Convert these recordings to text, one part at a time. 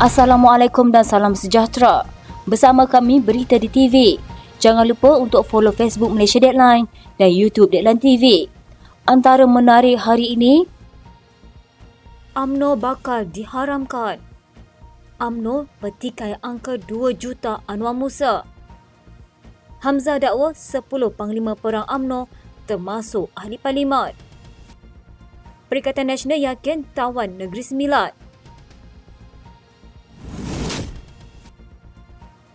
Assalamualaikum dan salam sejahtera. Bersama kami Berita di TV. Jangan lupa untuk follow Facebook Malaysia Deadline dan YouTube Deadline TV. Antara menarik hari ini, UMNO bakal diharamkan. UMNO petikai angka 2 juta Anwar Musa. Hamzah dakwa 10 Panglima Perang UMNO termasuk Ahli Parlimen. Perikatan Nasional yakin tawan Negeri Sembilan.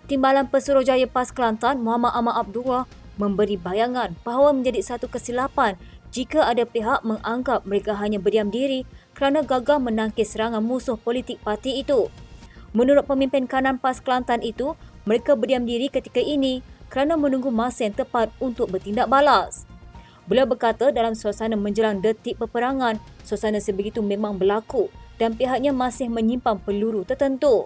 Timbalan Pesuruhjaya PAS Kelantan Muhammad Ahmad Abdullah memberi bayangan bahawa menjadi satu kesilapan jika ada pihak menganggap mereka hanya berdiam diri kerana gagal menangkis serangan musuh politik parti itu. Menurut pemimpin kanan PAS Kelantan itu, mereka berdiam diri ketika ini kerana menunggu masa yang tepat untuk bertindak balas. Beliau berkata dalam suasana menjelang detik peperangan, suasana sebegitu memang berlaku dan pihaknya masih menyimpan peluru tertentu.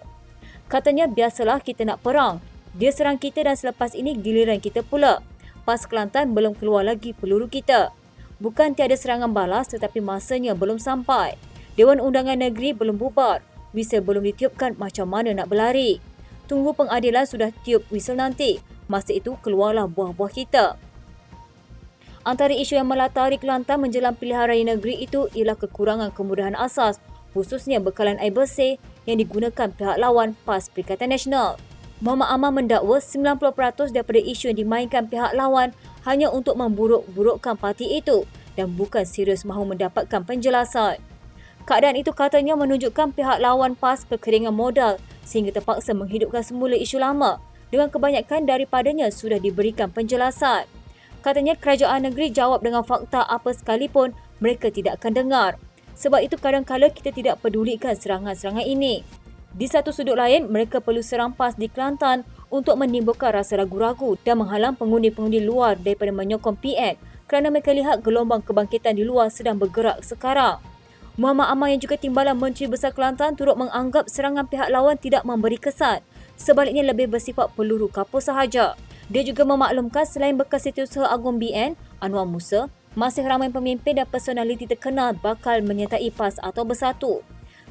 Katanya, biasalah kita nak perang. Dia serang kita dan selepas ini giliran kita pula. PAS Kelantan belum keluar lagi peluru kita. Bukan tiada serangan balas tetapi masanya belum sampai. Dewan Undangan Negeri belum bubar. Whistle belum ditiupkan, macam mana nak berlari? Tunggu pengadilan sudah tiup whistle nanti. Masa itu keluarlah buah-buah kita. Antara isu yang melatari Kelantan menjelang pilihan raya negeri itu ialah kekurangan kemudahan asas, khususnya bekalan air bersih yang digunakan pihak lawan PAS Perikatan Nasional. Muhammad Ahmad mendakwa 90% daripada isu yang dimainkan pihak lawan hanya untuk memburuk-burukkan parti itu dan bukan serius mahu mendapatkan penjelasan. Keadaan itu katanya menunjukkan pihak lawan PAS kekeringan modal sehingga terpaksa menghidupkan semula isu lama dengan kebanyakan daripadanya sudah diberikan penjelasan. Katanya kerajaan negeri jawab dengan fakta apa sekalipun mereka tidak akan dengar. Sebab itu kadang-kadang kita tidak pedulikan serangan-serangan ini. Di satu sudut lain, mereka perlu serang PAS di Kelantan untuk menimbulkan rasa ragu-ragu dan menghalang pengundi-pengundi luar daripada menyokong PN kerana mereka lihat gelombang kebangkitan di luar sedang bergerak sekarang. Muhammad Ahmad yang juga timbalan Menteri Besar Kelantan turut menganggap serangan pihak lawan tidak memberi kesan. Sebaliknya lebih bersifat peluru kapur sahaja. Dia juga memaklumkan selain bekas Setiausaha Agung BN, Anwar Musa, masih ramai pemimpin dan personaliti terkenal bakal menyertai PAS atau bersatu.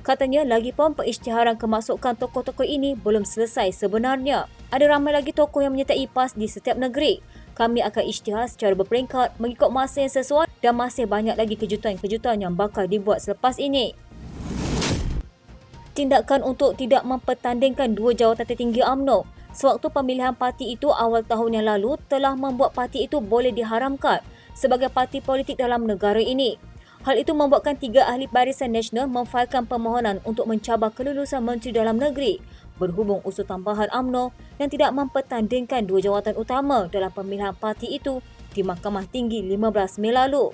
Katanya lagipun pengisytiharan kemasukan tokoh-tokoh ini belum selesai sebenarnya. Ada ramai lagi tokoh yang menyertai PAS di setiap negeri. Kami akan isytihar secara berperingkat mengikut masa yang sesuai dan masih banyak lagi kejutan-kejutan yang bakal dibuat selepas ini. Tindakan untuk tidak mempertandingkan dua jawatan tertinggi UMNO sewaktu pemilihan parti itu awal tahun yang lalu telah membuat parti itu boleh diharamkan sebagai parti politik dalam negara ini. Hal itu membuatkan 3 ahli Barisan Nasional memfailkan permohonan untuk mencabar kelulusan Menteri Dalam Negeri berhubung usul tambahan UMNO yang tidak mempertandingkan dua jawatan utama dalam pemilihan parti itu di Mahkamah Tinggi 15 Mei lalu.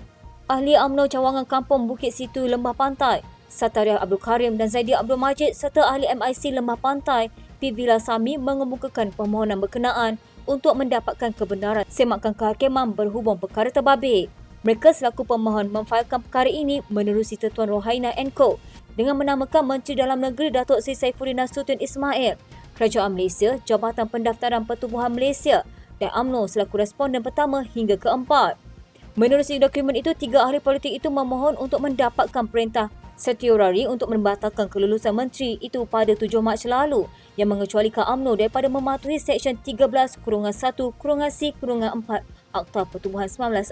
Ahli UMNO cawangan Kampung Bukit Situ Lembah Pantai, Satariah Abdul Karim dan Zaidi Abdul Majid serta ahli MIC Lembah Pantai, P. Vilasami mengemukakan permohonan berkenaan untuk mendapatkan kebenaran semakan kehakiman berhubung perkara terbabit. Mereka selaku pemohon memfailkan perkara ini menerusi Tuan Rohaina & Co. dengan menamakan Menteri Dalam Negeri Datuk Seri Saifuddin Nasution Ismail, Kerajaan Malaysia, Jabatan Pendaftaran Pertubuhan Malaysia dan UMNO selaku responden pertama hingga keempat. Menerusi dokumen itu, 3 ahli politik itu memohon untuk mendapatkan perintah Setiorari untuk membatalkan kelulusan menteri itu pada 7 Mac lalu yang mengecualikan UMNO daripada mematuhi Seksyen 13-1-C-4 Akta Pertubuhan 1966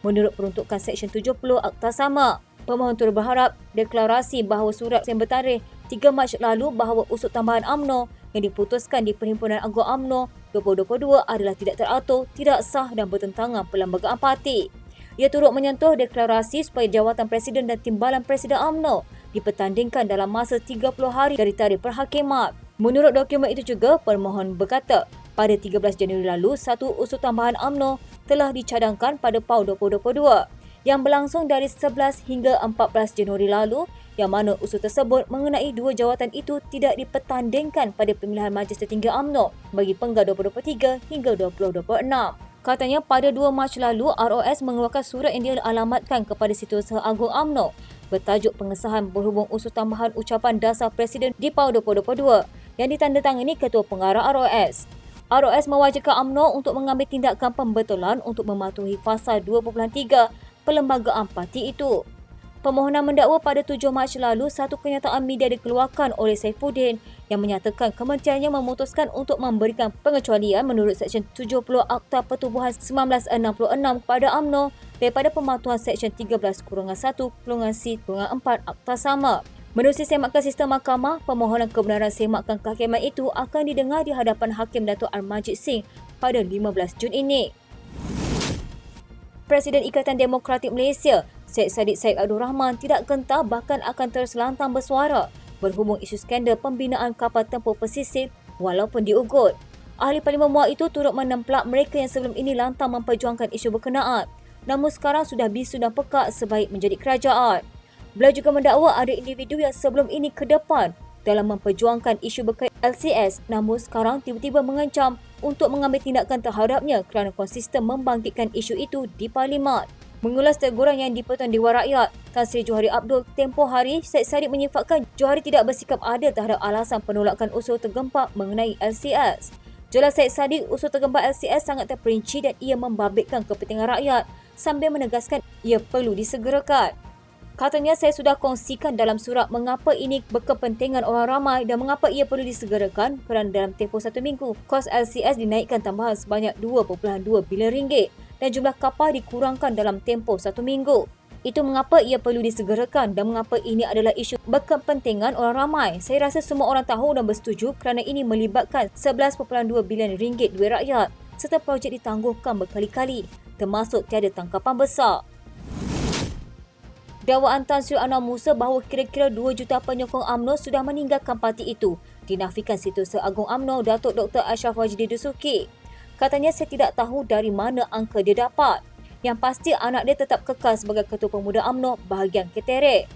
menurut peruntukan Seksyen 70 Akta sama. Pemohon turut berharap deklarasi bahawa surat yang bertarikh 3 Mac lalu bahawa usul tambahan UMNO yang diputuskan di Perhimpunan Agung UMNO 2022 adalah tidak teratur, tidak sah dan bertentangan perlembagaan parti. Ia turut menyentuh deklarasi supaya jawatan Presiden dan Timbalan Presiden UMNO dipertandingkan dalam masa 30 hari dari tarikh perhakiman. Menurut dokumen itu juga, permohon berkata, pada 13 Januari lalu, satu usul tambahan UMNO telah dicadangkan pada PAU 2022 yang berlangsung dari 11 hingga 14 Januari lalu, yang mana usul tersebut mengenai dua jawatan itu tidak dipertandingkan pada pemilihan Majlis Tertinggi UMNO bagi Penggal 2023 hingga 2026. Katanya pada 2 Mac lalu, ROS mengeluarkan surat yang dialamatkan kepada Setiausaha Agung UMNO bertajuk pengesahan berhubung usul tambahan ucapan dasar Presiden di PAU 2022 yang ditandatangani Ketua Pengarah ROS. ROS mewajibkan UMNO untuk mengambil tindakan pembetulan untuk mematuhi fasa 2.3 perlembagaan parti itu. Permohonan mendakwa pada 7 Mac lalu, satu kenyataan media dikeluarkan oleh Saifuddin yang menyatakan kementeriannya memutuskan untuk memberikan pengecualian menurut Seksyen 70 Akta Pertubuhan 1966 kepada UMNO daripada pematuhan Seksyen 13-1-C-4 Akta sama. Menerusi semakan sistem mahkamah, permohonan kebenaran semakan kehakiman itu akan didengar di hadapan Hakim Datuk Armajid Singh pada 15 Jun ini. Presiden Ikatan Demokratik Malaysia, Syed Saddiq Said Abdul Rahman tidak gentar bahkan akan terus lantang bersuara berhubung isu skandal pembinaan kapal tempur pesisir walaupun diugut. Ahli Parlimen Muar itu turut menemplak mereka yang sebelum ini lantang memperjuangkan isu berkenaan, namun sekarang sudah bisu dan pekak sebaik menjadi kerajaan. Beliau juga mendakwa ada individu yang sebelum ini ke depan dalam memperjuangkan isu berkait LCS, namun sekarang tiba-tiba mengancam untuk mengambil tindakan terhadapnya kerana konsisten membangkitkan isu itu di Parlimen. Mengulas teguran yang dipotong Dewan Rakyat, Tan Sri Johari Abdul tempoh hari, Syed Saddiq menyifatkan Johari tidak bersikap adil terhadap alasan penolakan usul tergempak mengenai LCS. Jelas Syed Saddiq, usul tergempak LCS sangat terperinci dan ia membabitkan kepentingan rakyat sambil menegaskan ia perlu disegerakan. Katanya, saya sudah kongsikan dalam surat mengapa ini berkepentingan orang ramai dan mengapa ia perlu disegerakan kerana dalam tempoh 1 minggu, kos LCS dinaikkan tambahan sebanyak 2.2 bilion ringgit dan jumlah kapal dikurangkan dalam tempoh 1 minggu. Itu mengapa ia perlu disegerakan dan mengapa ini adalah isu berkepentingan orang ramai. Saya rasa semua orang tahu dan bersetuju kerana ini melibatkan 11.2 bilion ringgit duit rakyat serta projek ditangguhkan berkali-kali, termasuk tiada tangkapan besar. Dakwaan Tan Sri Anwar Musa bahawa kira-kira 2 juta penyokong UMNO sudah meninggalkan parti itu dinafikan Setiausaha Agung UMNO Datuk Dr. Ashraf Wajdi Dusuki. Katanya, saya tidak tahu dari mana angka dia dapat. Yang pasti anak dia tetap kekal sebagai Ketua Pemuda UMNO bahagian Keterek.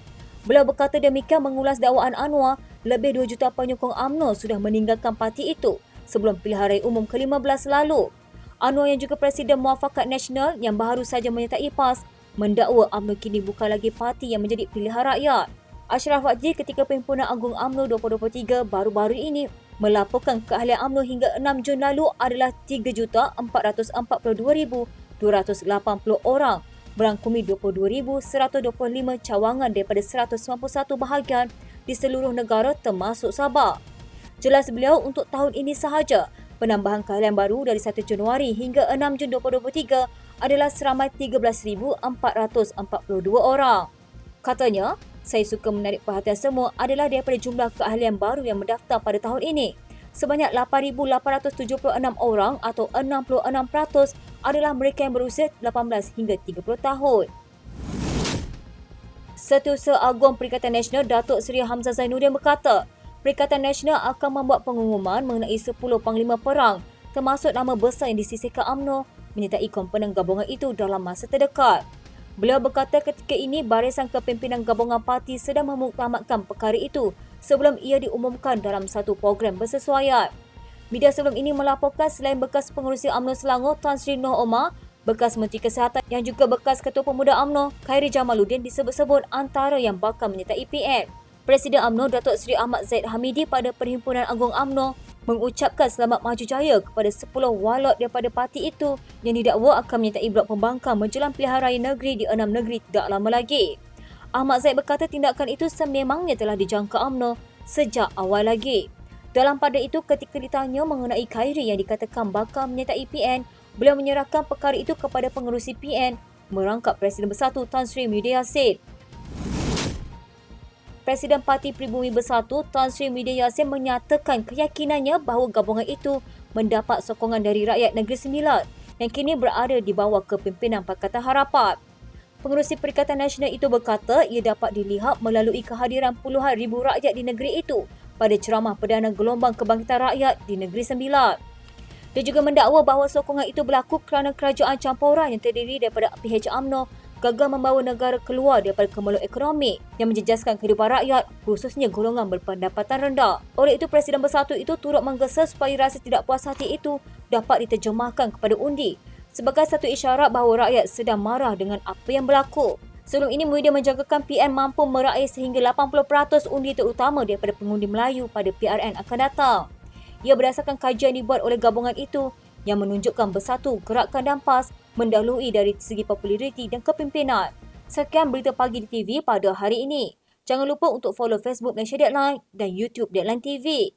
Beliau berkata demikian mengulas dakwaan Anwar, lebih 2 juta penyokong UMNO sudah meninggalkan parti itu sebelum pilihan raya umum ke-15 lalu. Anwar yang juga Presiden Muafakat Nasional yang baru saja menyertai PAS mendakwa UMNO kini bukan lagi parti yang menjadi pilihan rakyat. Ashraf Wajdi ketika Perhimpunan Agung UMNO 2023 baru-baru ini melaporkan keahlian UMNO hingga 6 Jun lalu adalah 3,442,280 orang, berangkumi 22,125 cawangan daripada 191 bahagian di seluruh negara termasuk Sabah. Jelas beliau, untuk tahun ini sahaja, penambahan keahlian baru dari 1 Januari hingga 6 Jun 2023 adalah seramai 13,442 orang. Katanya, saya suka menarik perhatian semua adalah daripada jumlah keahlian baru yang mendaftar pada tahun ini. Sebanyak 8,876 orang atau 66% adalah mereka yang berusia 18 hingga 30 tahun. Setiausaha Agung Perikatan Nasional Datuk Seri Hamzah Zainuddin berkata, Perikatan Nasional akan membuat pengumuman mengenai 10 panglima perang termasuk nama besar yang disisihkan UMNO menyertai komponen gabungan itu dalam masa terdekat. Beliau berkata ketika ini barisan kepimpinan gabungan parti sedang memuktamadkan perkara itu sebelum ia diumumkan dalam satu program bersesuaian. Media sebelum ini melaporkan selain bekas pengerusi UMNO Selangor Tan Sri Noh Omar, bekas Menteri Kesihatan yang juga bekas Ketua Pemuda UMNO Khairi Jamaluddin disebut-sebut antara yang bakal menyertai PN. Presiden UMNO Datuk Seri Ahmad Zaid Hamidi pada Perhimpunan Agung UMNO mengucapkan selamat maju jaya kepada 10 walot daripada parti itu yang didakwa akan menyertai blok pembangkang menjelang pilihan raya negeri di 6 negeri tidak lama lagi. Ahmad Zaid berkata tindakan itu sememangnya telah dijangka UMNO sejak awal lagi. Dalam pada itu, ketika ditanya mengenai Khairi yang dikatakan bakal menyertai PN, beliau menyerahkan perkara itu kepada pengerusi PN merangkap Presiden Bersatu Tan Sri Muhyiddin Yassin. Presiden Parti Pribumi Bersatu Tan Sri Muhyiddin Yassin menyatakan keyakinannya bahawa gabungan itu mendapat sokongan dari rakyat Negeri Sembilan yang kini berada di bawah kepimpinan Pakatan Harapan. Pengerusi Perikatan Nasional itu berkata ia dapat dilihat melalui kehadiran puluhan ribu rakyat di negeri itu pada ceramah perdana gelombang kebangkitan rakyat di Negeri Sembilan. Dia juga mendakwa bahawa sokongan itu berlaku kerana kerajaan campuran yang terdiri daripada PH UMNO gagal membawa negara keluar daripada kemelut ekonomi yang menjejaskan kehidupan rakyat, khususnya golongan berpendapatan rendah. Oleh itu, Presiden Bersatu itu turut menggesa supaya rasa tidak puas hati itu dapat diterjemahkan kepada undi sebagai satu isyarat bahawa rakyat sedang marah dengan apa yang berlaku. Sebelum ini, Muhyiddin menjangkakan PN mampu meraih sehingga 80% undi terutama daripada pengundi Melayu pada PRN akan datang. Ia berdasarkan kajian dibuat oleh gabungan itu yang menunjukkan Bersatu, Gerakan dan PAS mendahului dari segi populariti dan kepimpinan. Sekian berita pagi di TV pada hari ini. Jangan lupa untuk follow Facebook Malaysia Deadline dan YouTube Deadline TV.